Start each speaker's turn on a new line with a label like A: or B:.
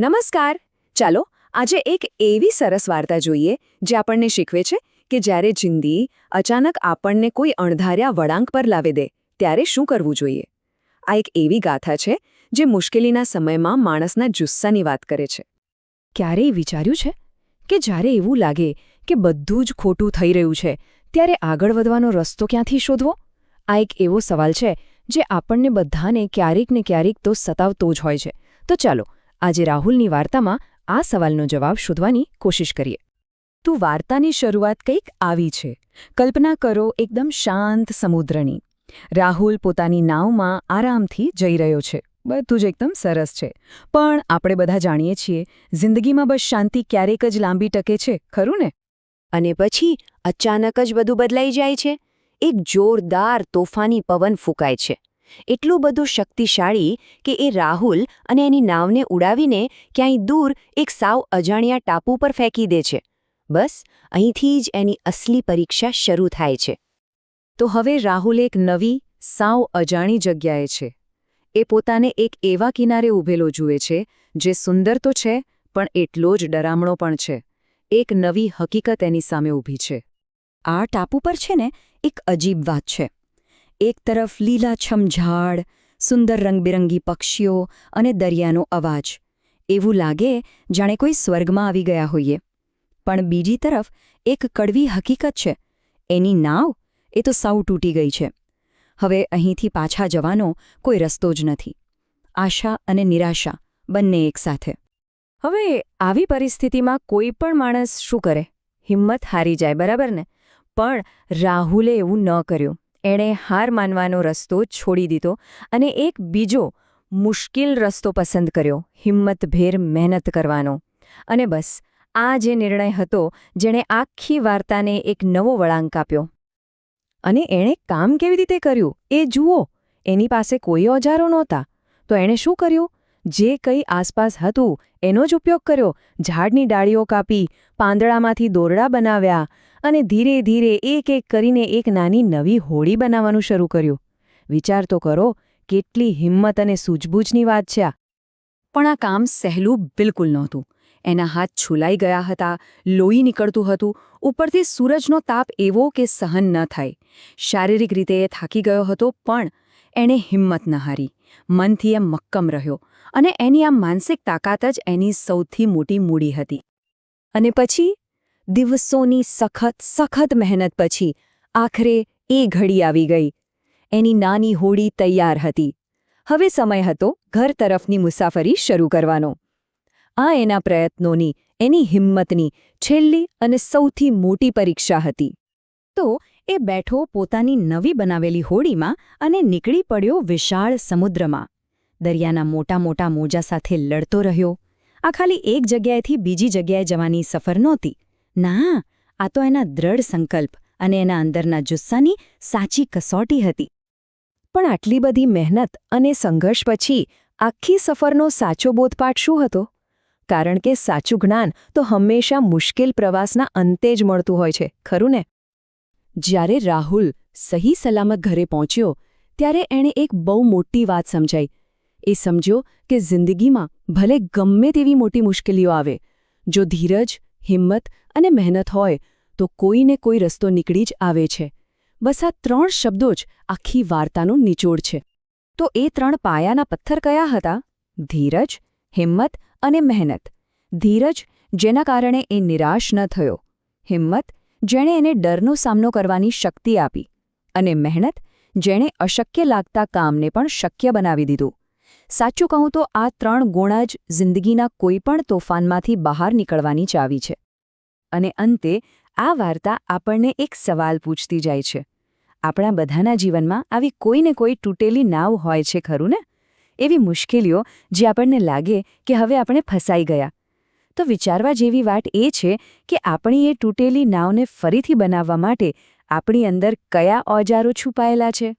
A: નમસ્કાર. ચાલો આજે એક એવી સરસ વાર્તા જોઈએ જે આપણને શીખવે છે કે જ્યારે જિંદગી અચાનક આપણને કોઈ અણધાર્યા વળાંક પર લાવી દે ત્યારે શું કરવું જોઈએ. આ એક એવી ગાથા છે જે મુશ્કેલીના સમયમાં માણસના જુસ્સાની વાત કરે છે. ક્યારેય વિચાર્યું છે કે જ્યારે એવું લાગે કે બધું જ ખોટું થઈ રહ્યું છે ત્યારે આગળ વધવાનો રસ્તો ક્યાંથી શોધવો? આ એક એવો સવાલ છે જે આપણને બધાને ક્યારેક ને ક્યારેક તો સતાવતો જ હોય છે. તો ચાલો આજે રાહુલની વાર્તામાં આ સવાલનો જવાબ શોધવાની કોશિશ કરીએ. તો વાર્તાની શરૂઆત કંઈક આવી છે. કલ્પના કરો એકદમ શાંત સમુદ્રની. રાહુલ પોતાની નાવમાં આરામથી જઈ રહ્યો છે. બધું જ એકદમ સરસ છે. પણ આપણે બધા જાણીએ છીએ જિંદગીમાં બસ શાંતિ ક્યારેક જ લાંબી ટકે છે, ખરું ને? અને પછી અચાનક જ બધું બદલાઈ જાય છે. એક જોરદાર તોફાની પવન ફૂંકાય છે. એટલું બધું શક્તિશાળી કે એ રાહુલ અને એની નાવને ઉડાવીને ક્યાંય દૂર એક સાવ અજાણ્યા ટાપુ પર ફેંકી દે છે. બસ અહીંથી જ એની અસલી પરીક્ષા શરૂ થાય છે. તો હવે રાહુલ એક નવી, સાવ અજાણી જગ્યાએ છે. એ પોતાને એક એવા કિનારે ઊભેલો જુએ છે જે સુંદર તો છે પણ એટલો જ ડરામણો પણ છે. એક નવી હકીકત એની સામે ઊભી છે. આ ટાપુ પર છે ને એક અજીબ વાત છે. એક તરફ લીલાછમ ઝાડ, સુંદર રંગબેરંગી પક્ષીઓ અને દરિયાનો અવાજ. એવું લાગે જાણે કોઈ સ્વર્ગમાં આવી ગયા હોઈએ. પણ બીજી તરફ એક કડવી હકીકત છે. એની નાવ એ તો સાવ તૂટી ગઈ છે. હવે અહીંથી પાછા જવાનો કોઈ રસ્તો જ નથી. આશા અને નિરાશા બંને એકસાથે. હવે આવી પરિસ્થિતિમાં કોઈ પણ માણસ શું કરે? હિંમત હારી જાય, બરાબર ને? પણ રાહુલે એવું ન કર્યું. એણે હાર માનવાનો રસ્તો છોડી દીધો અને એક બીજો મુશ્કેલ રસ્તો પસંદ કર્યો, હિંમતભેર મહેનત કરવાનો. અને બસ આ જે નિર્ણય હતો જેણે આખી વાર્તાને એક નવો વળાંક આપ્યો. અને એણે કામ કેવી રીતે કર્યું એ જુઓ. એની પાસે કોઈ ઓજારો નહોતા. તો એણે શું કર્યું? જે કંઈ આસપાસ હતું એનો જ ઉપયોગ કર્યો. ઝાડની ડાળીઓ કાપી, પાંદડામાંથી દોરડા બનાવ્યા અને ધીરે ધીરે એક કરીને એક નાની નવી હોડી બનાવવાનું શરૂ કર્યું. વિચાર તો કરો, કેટલી હિંમત અને સૂઝબૂછની વાત છે આ. પણ આ કામ સહેલું બિલકુલ નહોતું. એના હાથ છૂલાઈ ગયા હતા, લોહી નીકળતું હતું, ઉપરથી સૂરજનો તાપ એવો કે સહન ન થાય. શારીરિક રીતે એ થાકી ગયો હતો પણ એણે હિંમત ન હારી. મનથી એમ મક્કમ રહ્યો અને એની આ માનસિક તાકાત જ એની સૌથી મોટી મૂડી હતી. અને પછી દિવસોની સખત મહેનત પછી આખરે એ ઘડી આવી ગઈ. એની નાની હોડી તૈયાર હતી. હવે સમય હતો ઘર તરફની મુસાફરી શરૂ કરવાનો. આ એના પ્રયત્નોની, એની હિંમતની છેલ્લી અને સૌથી મોટી પરીક્ષા હતી. તો એ બેઠો પોતાની નવી બનાવેલી હોડીમાં અને નીકળી પડ્યો વિશાળ સમુદ્રમાં. દરિયાના મોટા મોટા મોજા સાથે લડતો રહ્યો. આ ખાલી એક જગ્યાએથી બીજી જગ્યાએ જવાની સફર નહોતી. ના, આ તો એના દ્રઢ સંકલ્પ અને એના અંદરના જુસ્સાની સાચી કસોટી હતી. પણ આટલી બધી મહેનત અને સંઘર્ષ પછી આખી સફરનો સાચો બોધપાઠ શું હતો? કારણ કે સાચું જ્ઞાન તો હંમેશા મુશ્કેલ પ્રવાસના અંતે જ મળતું હોય છે, ખરું ને? જ્યારે રાહુલ સહી સલામત ઘરે પહોંચ્યો ત્યારે એણે એક બહુ મોટી વાત સમજાઈ. એ સમજ્યો કે જિંદગીમાં ભલે ગમે તેવી મોટી મુશ્કેલીઓ આવે, જો ધીરજ, હિંમત અને મહેનત હોય તો કોઈને કોઈ રસ્તો નીકળી જ આવે છે. બસ આ 3 શબ્દો જ આખી વાર્તાનું નિચોડ છે. તો એ 3 પાયાના પથ્થર કયા હતા? ધીરજ, હિંમત અને મહેનત. ધીરજ, જેના કારણે એ નિરાશ ન થયો. હિંમત, જેણે એને ડરનો સામનો કરવાની શક્તિ આપી. અને મહેનત, જેણે અશક્ય લાગતા કામને પણ શક્ય બનાવી દીધું. સાચું કહું તો આ 3 ગુણ જ જિંદગીના કોઈપણ તોફાનમાંથી બહાર નીકળવાની ચાવી છે. અને અંતે આ વાર્તા આપણને એક સવાલ પૂછતી જાય છે. આપણા બધાના જીવનમાં આવી કોઈને કોઈ તૂટેલી નાવ હોય છે, ખરું ને? એવી મુશ્કેલીઓ જે આપણને લાગે કે હવે આપણે ફસાઈ ગયા. તો વિચારવા જેવી વાત એ છે કે આપણી એ તૂટેલી નાવને ફરીથી બનાવવા માટે આપણી અંદર કયા ઓજારો છુપાયેલા છે.